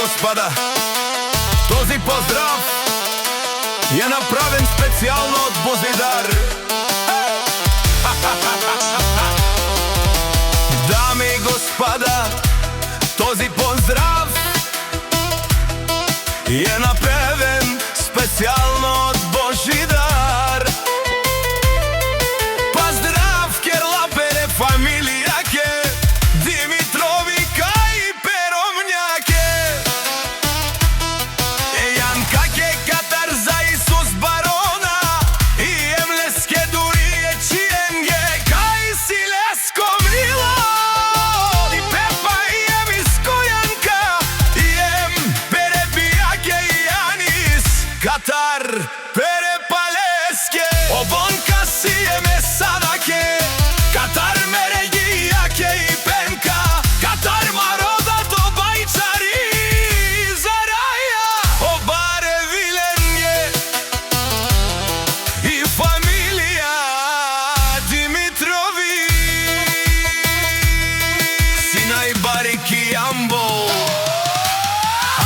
господа, този поздрав е направен специјално од Бозидар. Дами и господа, този поздрав е направен специјално од Божидар. Поздрав керлапере фамилијаке, Димитровика и Перомњаке. Јанкаке Катар за Исус Барона, и Емлеске дури е Чиенге, кај Силеско Мило. И Пепа и Ем Искојанка, и Ем Перепијаке и Јанис, Катар Перепалеске. Обонка си Еме Садаке, Катар Мерегијаке и Пенка, Катар Марода до Бајчари Зараја. Обаре Виленје и фамилија Димитрови. Синај Барики Јамбо,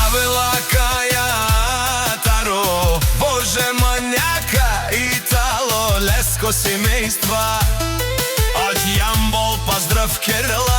Авелака Јатаро, Боже Мањака, Итало, Леско семејства. Од Јамбол поздрав Керла.